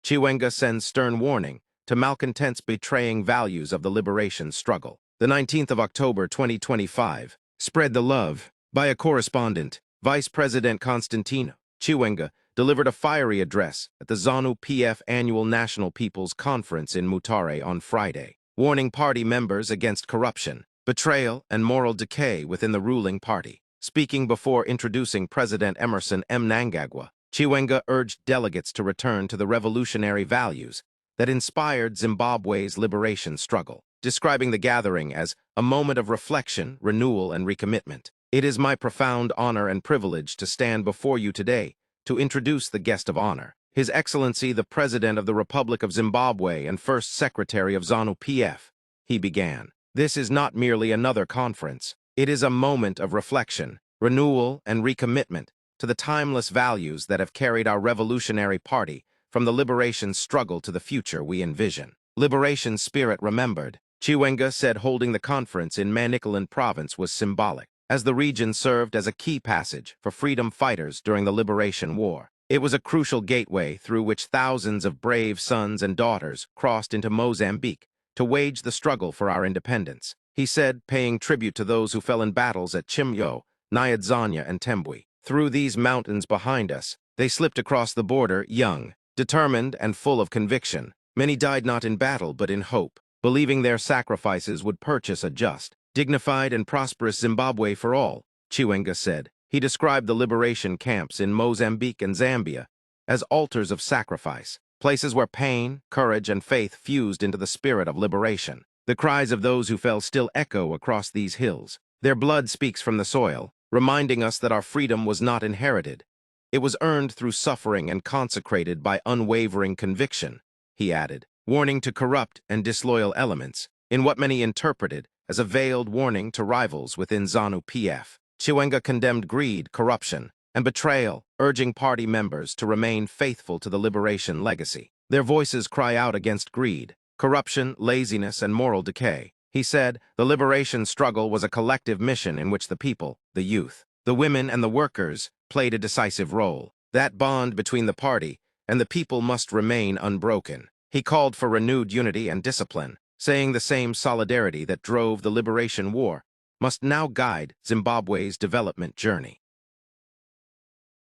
Chiwenga sends stern warning to malcontents betraying values of the liberation struggle. The 19th of October 2025. Spread the love. By a correspondent, Vice President Constantino Chiwenga delivered a fiery address at the ZANU-PF Annual National People's Conference in Mutare on Friday, warning party members against corruption, betrayal, and moral decay within the ruling party. Speaking before introducing President Emerson Mnangagwa, Chiwenga urged delegates to return to the revolutionary values that inspired Zimbabwe's liberation struggle, describing the gathering as a moment of reflection, renewal, and recommitment. It is my profound honor and privilege to stand before you today to introduce the guest of honor, His Excellency the President of the Republic of Zimbabwe and First Secretary of ZANU-PF. He began. This is not merely another conference. It is a moment of reflection, renewal, and recommitment to the timeless values that have carried our revolutionary party from the liberation struggle to the future we envision. Liberation spirit remembered, Chiwenga said, holding the conference in Manicaland province was symbolic, as the region served as a key passage for freedom fighters during the Liberation War. It was a crucial gateway through which thousands of brave sons and daughters crossed into Mozambique to wage the struggle for our independence, he said, paying tribute to those who fell in battles at Chimyo, Nyadzanya, and Tembwe. Through these mountains behind us, they slipped across the border young, determined, and full of conviction. Many died not in battle but in hope, believing their sacrifices would purchase a just, dignified, and prosperous Zimbabwe for all, Chiwenga said. He described the liberation camps in Mozambique and Zambia as altars of sacrifice, places where pain, courage, and faith fused into the spirit of liberation. The cries of those who fell still echo across these hills. Their blood speaks from the soil, reminding us that our freedom was not inherited. It was earned through suffering and consecrated by unwavering conviction, he added, warning to corrupt and disloyal elements, in what many interpreted as a veiled warning to rivals within ZANU-PF. Chiwenga condemned greed, corruption, and betrayal, urging party members to remain faithful to the liberation legacy. Their voices cry out against greed, corruption, laziness, and moral decay. He said, the liberation struggle was a collective mission in which the people, the youth, the women, and the workers played a decisive role. That bond between the party and the people must remain unbroken. He called for renewed unity and discipline, saying the same solidarity that drove the liberation war must now guide Zimbabwe's development journey.